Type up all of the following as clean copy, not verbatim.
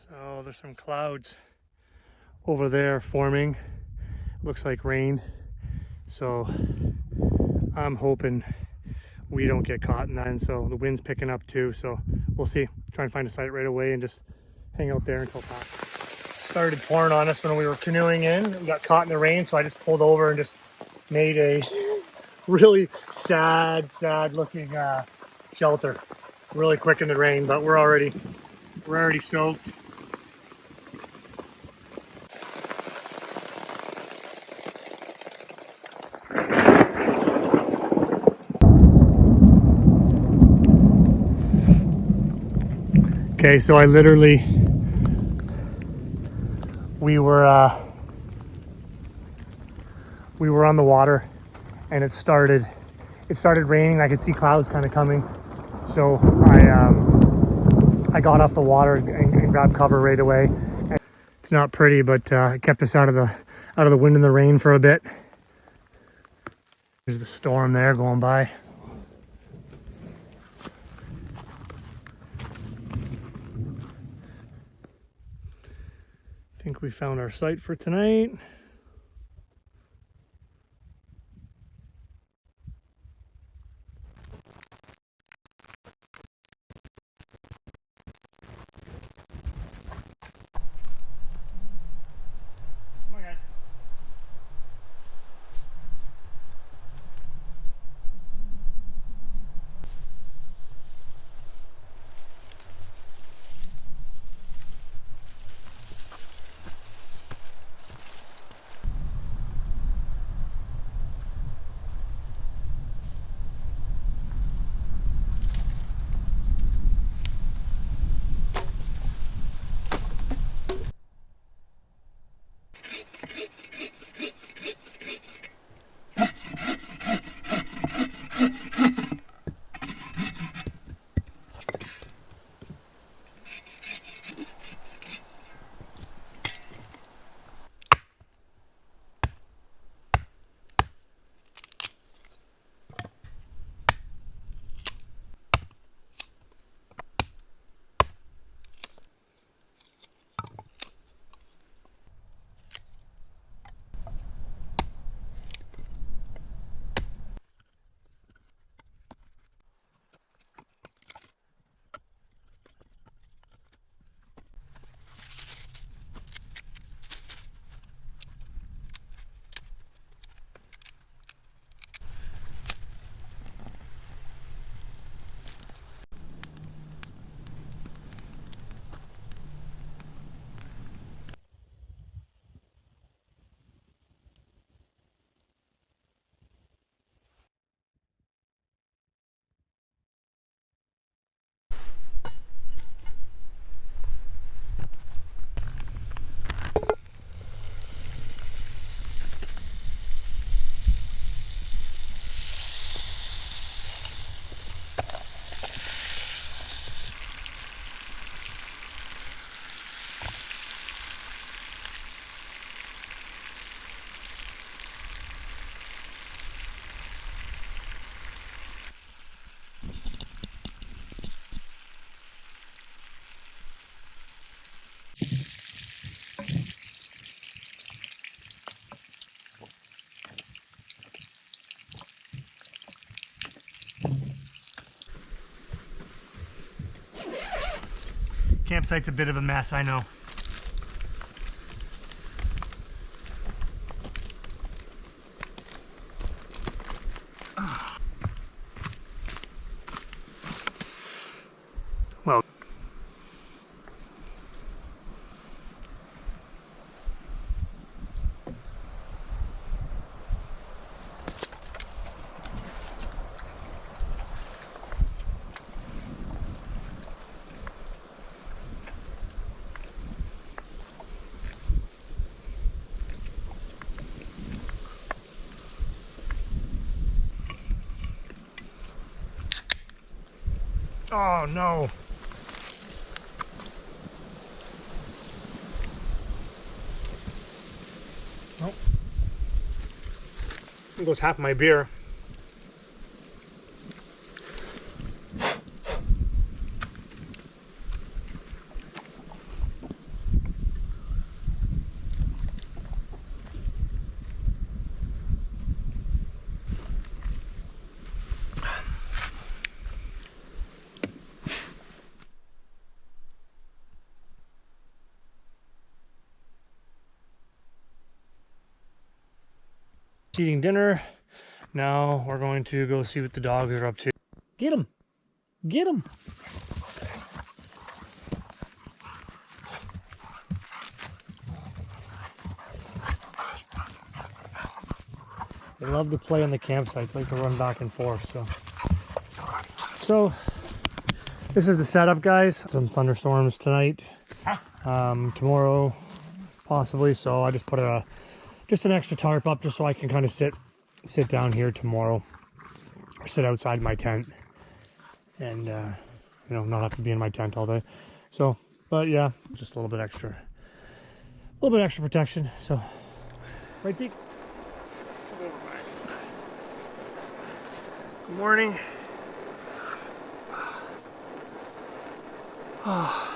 So there's some clouds over there forming. Looks like rain. So I'm hoping we don't get caught in that. And so the wind's picking up too. So we'll see. Try and find a site right away and just hang out there until past. Started pouring on us when we were canoeing in. We got caught in the rain, so I just pulled over and just made a really sad looking shelter really quick in the rain, but we're already soaked. Okay, so I literally we were on the water and it started raining. I could see clouds kind of coming, so I got off the water and grabbed cover right away. It's not pretty, but it kept us out of the wind and the rain for a bit. There's the storm there going by. I think we found our site for tonight. Come on, guys. Campsite's a bit of a mess, I know. Well, oh no. Oh. There goes half my beer. Eating dinner. Now we're going to go see what the dogs are up to. Get them! Get them! They love to play on the campsites, like to run back and forth. So this is the setup, guys. Some thunderstorms tonight, tomorrow possibly. So I just put just an extra tarp up just so I can kind of sit down here tomorrow, or sit outside my tent, and you know, not have to be in my tent all day. So, but yeah, just a little bit extra protection. So, right, Zeke? Good morning. About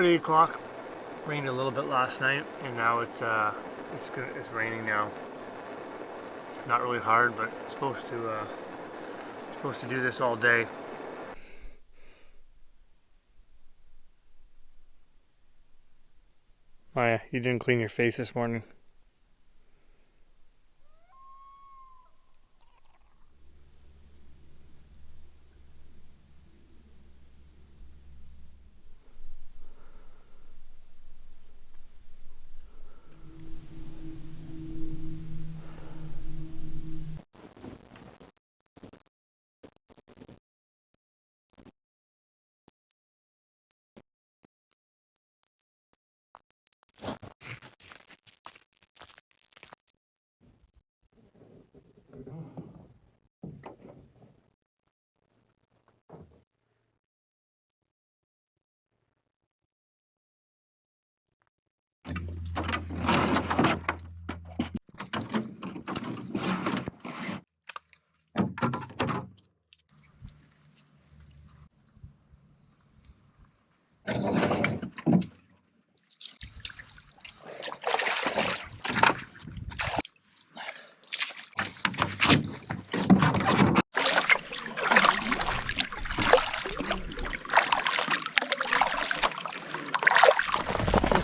8 o'clock. Rained a little bit last night, and now it's raining now. Not really hard, but it's supposed to do this all day. Maya, you didn't clean your face this morning.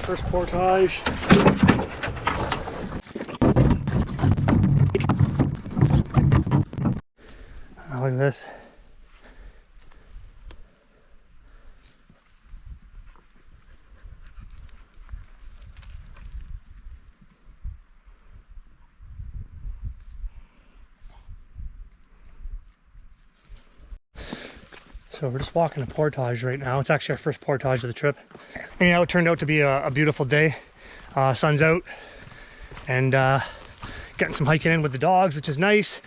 First portage. Look at this. So we're just walking a portage right now. It's actually our first portage of the trip. And you know, it turned out to be a beautiful day. Sun's out, and getting some hiking in with the dogs, which is nice.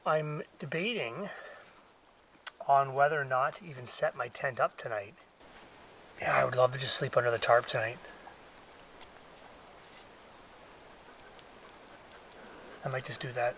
I'm debating on whether or not to even set my tent up tonight. Yeah, I would love to just sleep under the tarp tonight. I might just do that.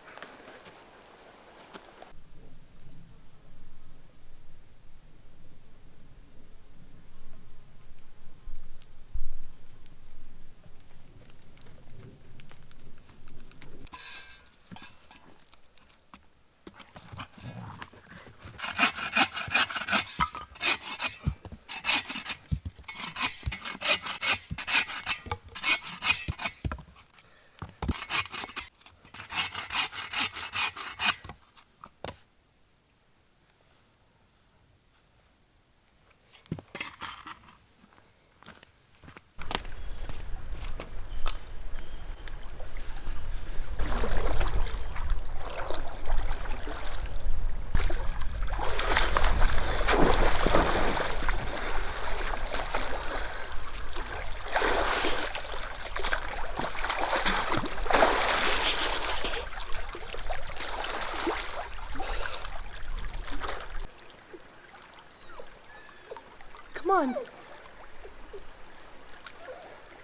Come on.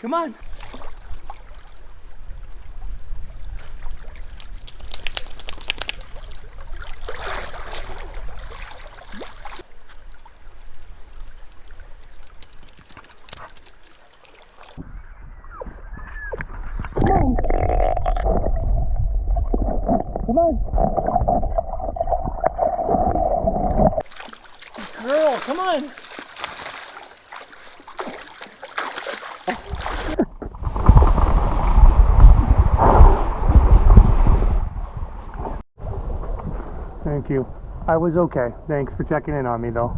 Come on. Come on. Girl, come on. Thank you. I was okay. Thanks for checking in on me though.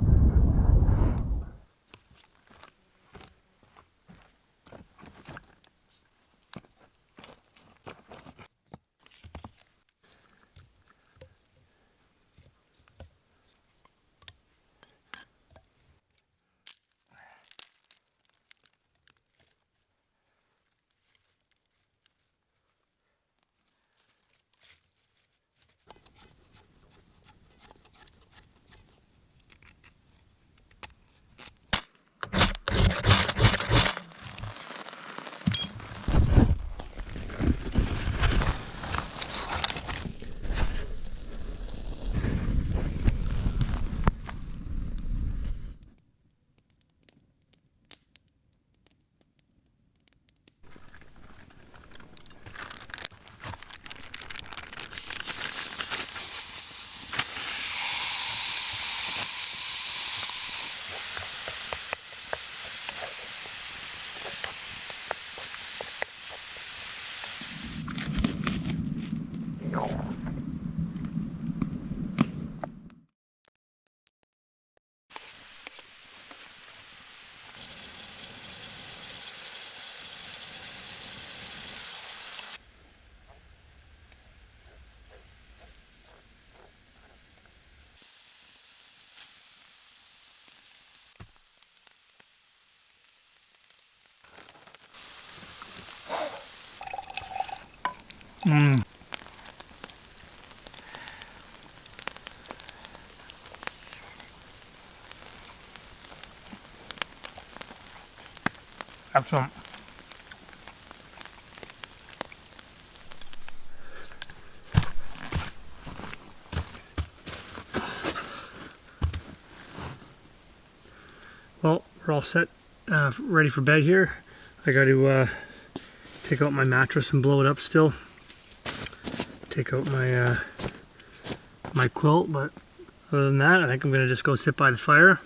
Excellent. Well, we're all set, ready for bed here. I got to take out my mattress and blow it up still. Take out my my quilt, but other than that, I think I'm gonna just go sit by the fire.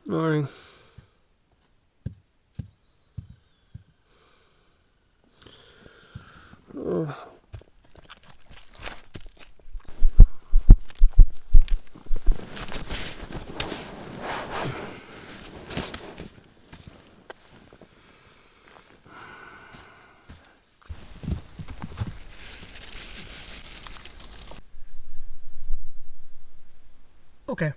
Morning. Oh. Okay.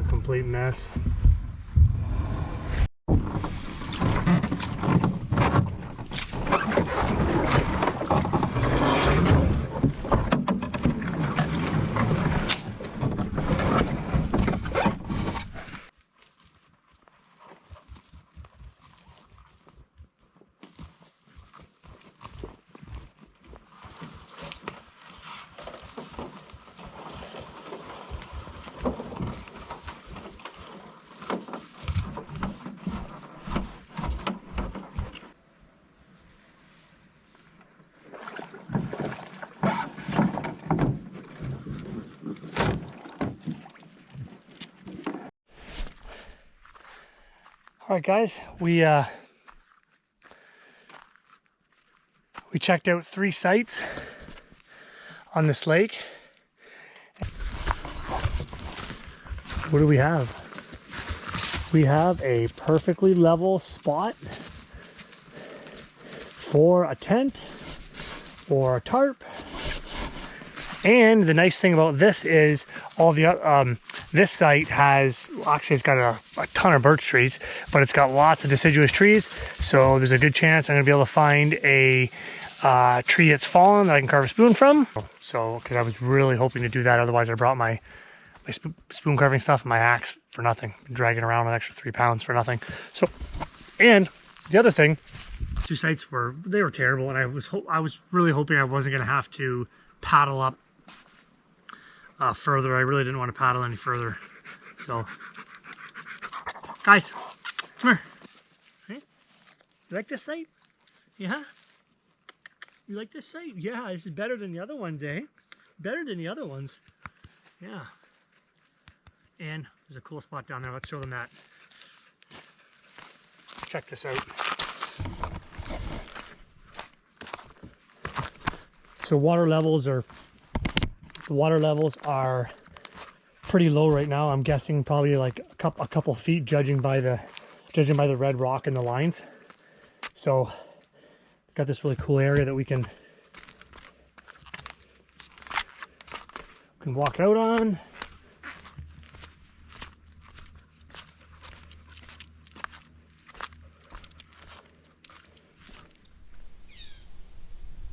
complete mess. All right, guys, we checked out 3 sites on this lake. What do we have? We have a perfectly level spot for a tent or a tarp. And the nice thing about this is all the this site has, actually it's got a ton of birch trees, but it's got lots of deciduous trees. So there's a good chance I'm gonna be able to find a tree that's fallen that I can carve a spoon from. So, because I was really hoping to do that. Otherwise I brought my spoon carving stuff and my axe for nothing. Been dragging around an extra 3 pounds for nothing. So, and the other thing, 2 sites were terrible, and I was really hoping I wasn't gonna have to paddle up further. I really didn't want to paddle any further. So, guys, come here. Hey, you like this site? Yeah? You like this site? Yeah, this is better than the other ones, eh? Better than the other ones. Yeah. And there's a cool spot down there. Let's show them that. Check this out. So the water levels are pretty low right now. I'm guessing probably like a couple feet, judging by the red rock and the lines. So got this really cool area that we can walk out on.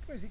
Where is he?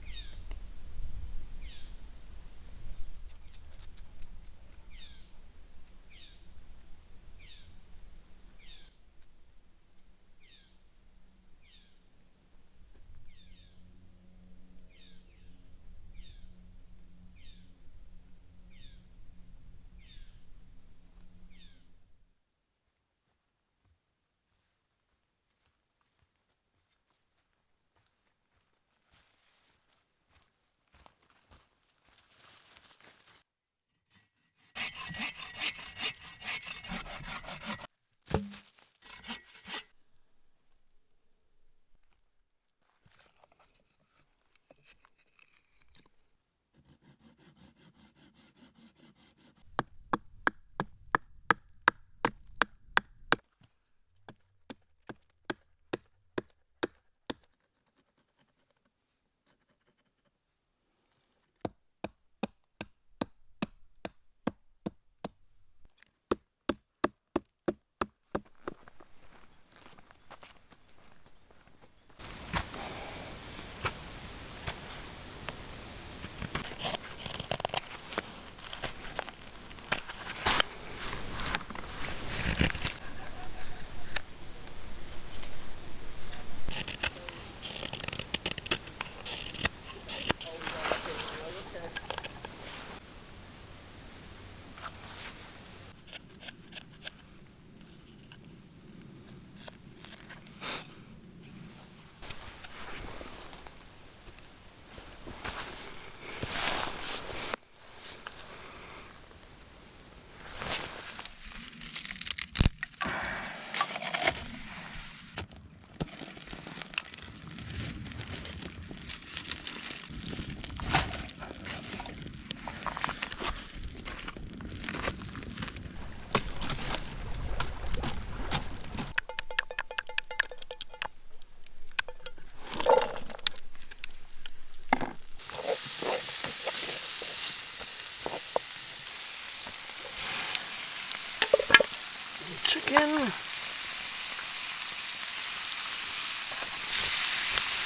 chicken.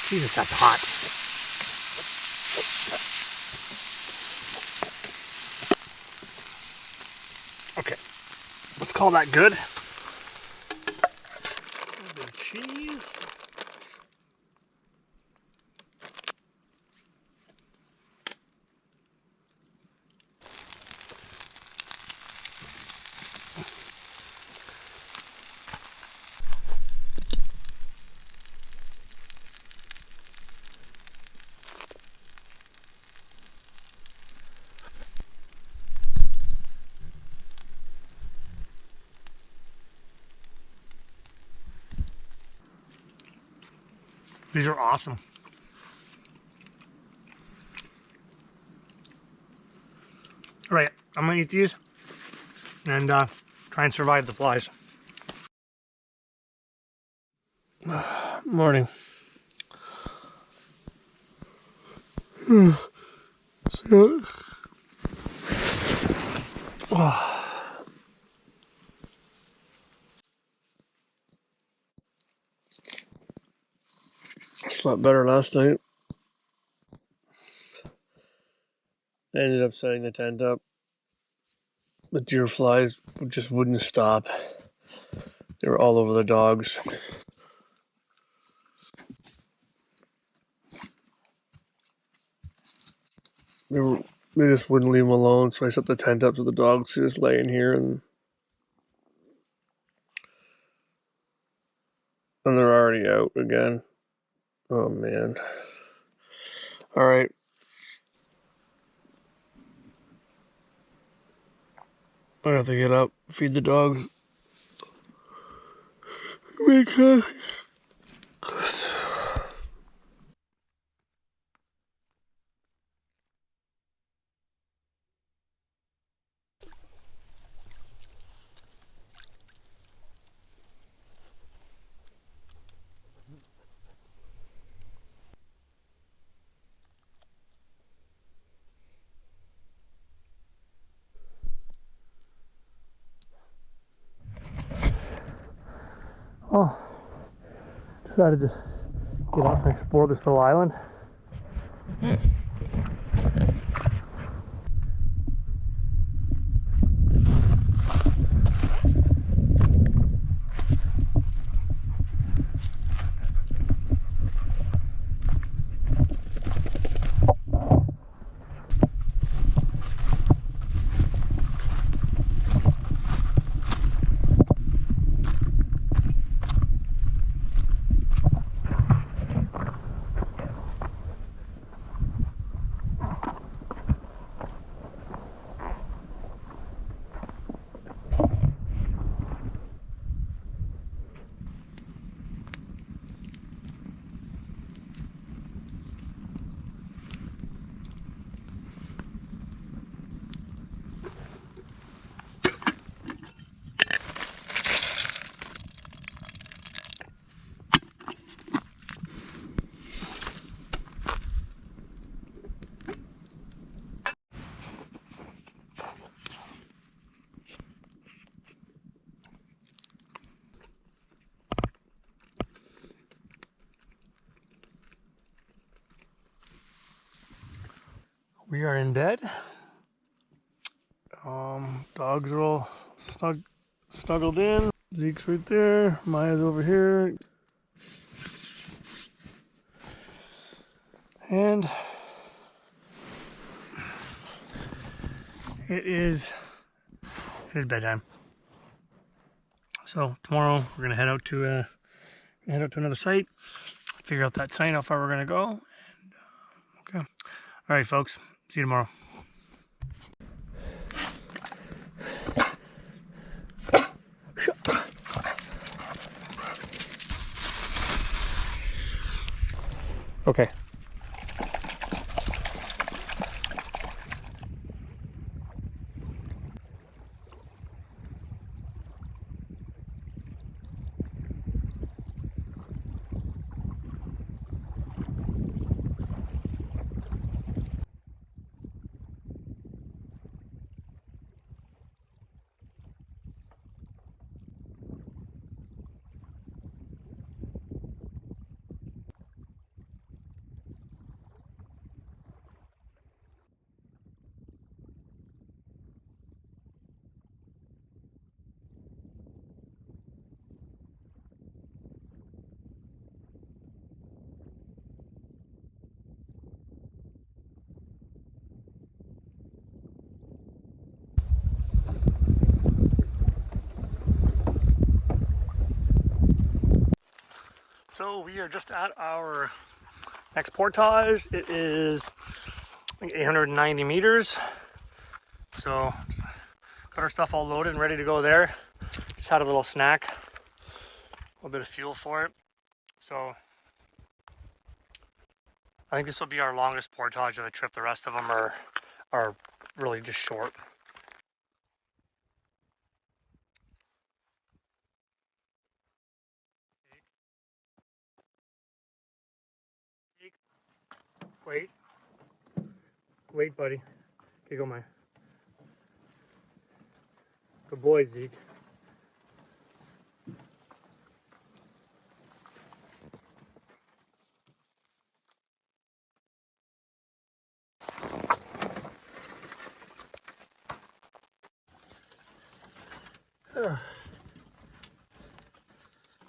Jesus, that's hot. Okay, let's call that good. A bit of cheese. These are awesome. All right, I'm gonna eat these and try and survive the flies. Morning. Slept better last night. I ended up setting the tent up. The deer flies just wouldn't stop. They were all over the dogs. They just wouldn't leave them alone, so I set the tent up so the dogs could just lay in here, and they're already out again. Oh man. Alright. I have to get up, feed the dogs. Make sense. Oh, decided to get off and explore this little island. We are in bed. Dogs are all snuggled in. Zeke's right there. Maia's over here. And it is bedtime. So tomorrow we're gonna head out to another site. Figure out that site, how far we're gonna go. And, okay. All right, folks. See you tomorrow. Okay. So we are just at our next portage. It is I think 890 meters. So got our stuff all loaded and ready to go there. Just had a little snack, a little bit of fuel for it. So I think this will be our longest portage of the trip. The rest of them are really just short. Wait. Wait, buddy. Okay, go, Maya. Good boy, Zeke.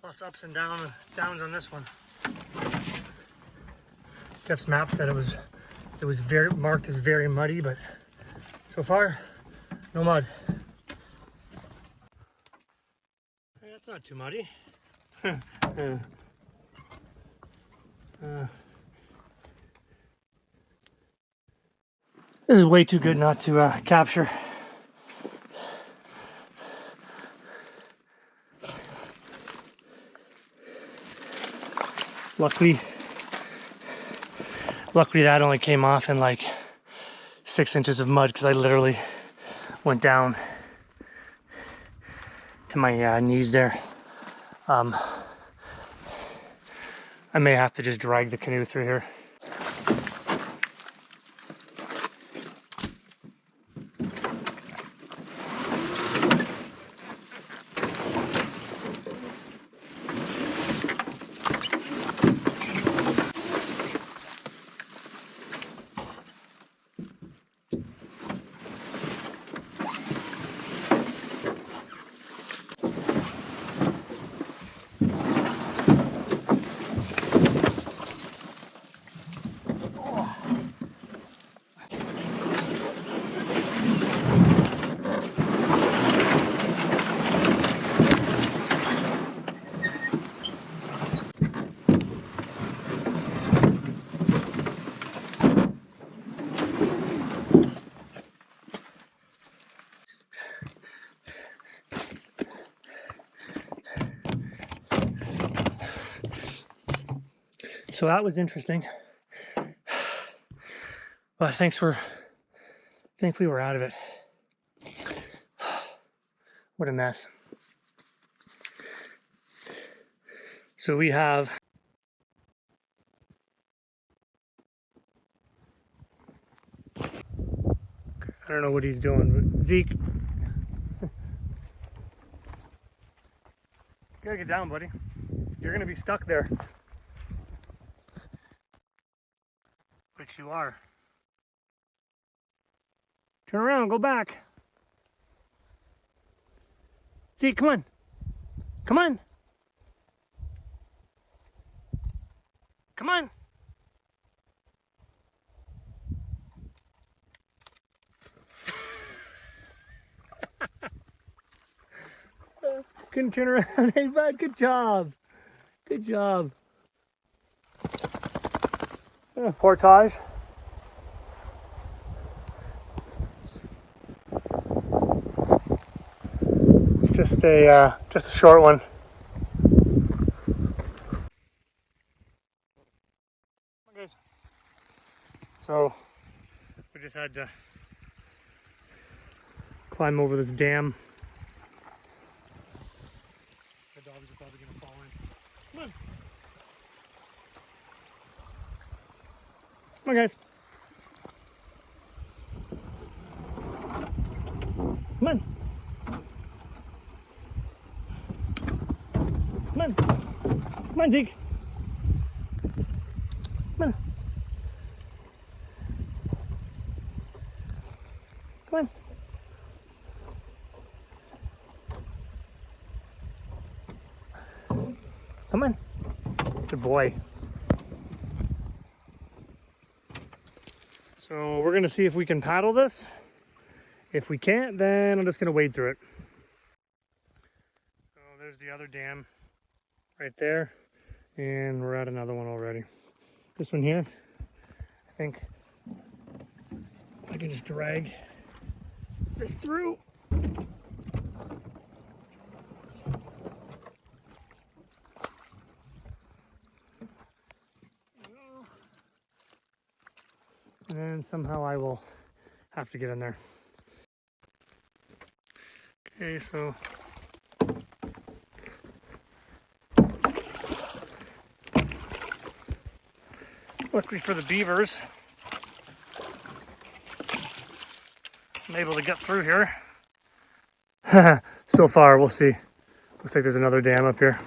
Lots of ups and downs on this one. Jeff's map said it was very marked as very muddy, but so far, no mud. Hey, that's not too muddy. This is way too good not to capture. Luckily that only came off in like 6 inches of mud because I literally went down to my knees there. I may have to just drag the canoe through here. So that was interesting, but thankfully we're out of it. What a mess. So we have I don't know what he's doing, but Zeke, you gotta get down, buddy. You're gonna be stuck there. Which you are. Turn around, go back. Zeke, come on. Come on. Come on. Couldn't turn around. Hey, bud, good job. Good job. Portage. It's just a short one. Okay. So we just had to climb over this dam. The dogs are probably gonna fall in. Come on. Come on, guys. Come on. Come on. Come on, Zeke. Come on. Come on. Come on. Good boy. So we're gonna see if we can paddle this. If we can't, then I'm just gonna wade through it. So there's the other dam right there. And we're at another one already. This one here, I think I can just drag this through. And then somehow I will have to get in there. Okay, so luckily for the beavers, I'm able to get through here. So far, we'll see. Looks like there's another dam up here.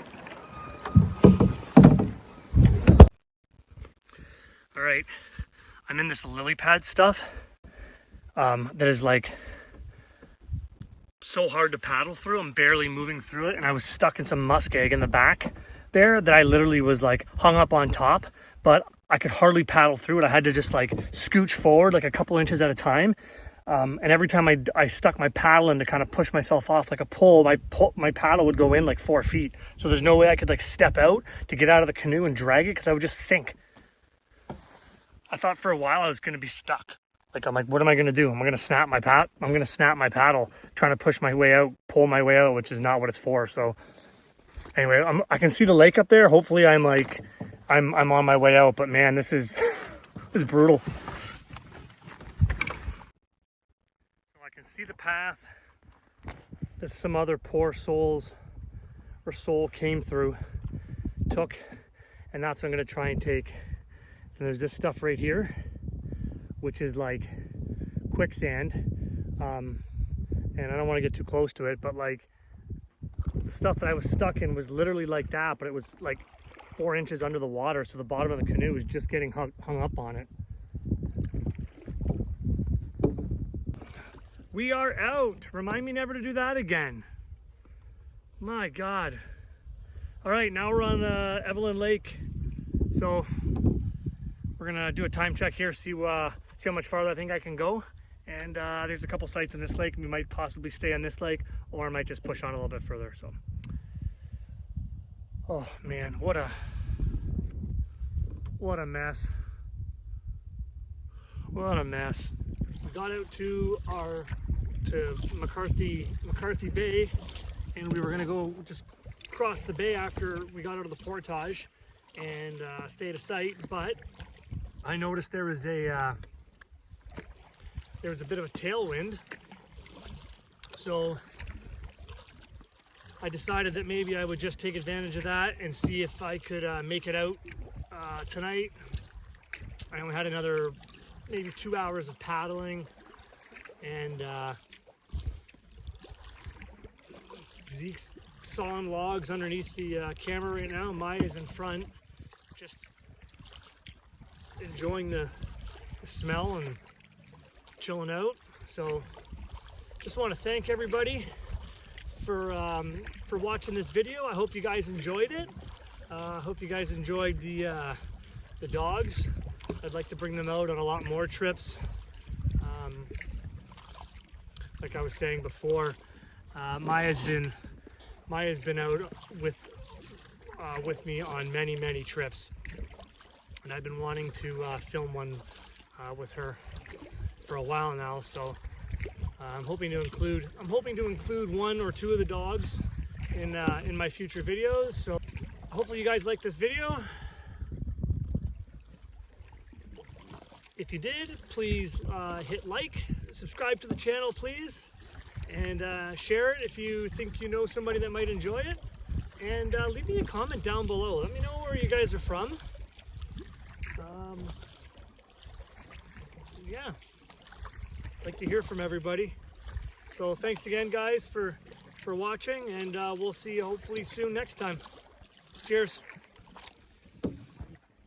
All right, I'm in this lily pad stuff that is like so hard to paddle through. I'm barely moving through it, and I was stuck in some muskeg in the back there that I literally was like hung up on top, but I could hardly paddle through it. I had to just like scooch forward like a couple inches at a time. And every time I stuck my paddle in to kind of push myself off like a pole, my paddle would go in like 4 feet. So there's no way I could like step out to get out of the canoe and drag it because I would just sink. I thought for a while I was going to be stuck. Like, I'm like, what am I going to do? I'm going to snap my paddle, trying to push my way out, pull my way out, which is not what it's for. So anyway, I can see the lake up there. Hopefully I'm on my way out, but man, this is, this is brutal. So I can see the path that some other poor soul came through, took, and that's what I'm going to try and take. And there's this stuff right here, which is like quicksand, and I don't want to get too close to it, but like the stuff that I was stuck in was literally like that, but it was like 4 inches under the water, so the bottom of the canoe was just getting hung up on it. We are out. Remind me never to do that again. My God. All right, now we're on Evelyn Lake, so we're gonna do a time check here, see how much farther I think I can go. And there's a couple sites in this lake. We might possibly stay on this lake, or I might just push on a little bit further. So, oh man, what a mess. What a mess. We got out to McCarthy Bay, and we were gonna go just cross the bay after we got out of the portage and stay at a site, but I noticed there was a bit of a tailwind, so I decided that maybe I would just take advantage of that and see if I could make it out tonight. I only had another maybe 2 hours of paddling, and Zeke's sawing logs underneath the camera right now. Maia's in front, just enjoying the smell and chilling out. So just want to thank everybody for watching this video. I hope you guys enjoyed it. I hope you guys enjoyed the dogs. I'd like to bring them out on a lot more trips. Like I was saying before, Maia's been out with me on many trips, and I've been wanting to film one with her for a while now. So I'm hoping to include 1 or 2 of the dogs in my future videos. So hopefully you guys like this video. If you did, please hit like, subscribe to the channel, please, and share it if you think you know somebody that might enjoy it. And leave me a comment down below. Let me know where you guys are from. Yeah, I'd like to hear from everybody. So thanks again, guys, for watching, and we'll see you hopefully soon next time. Cheers.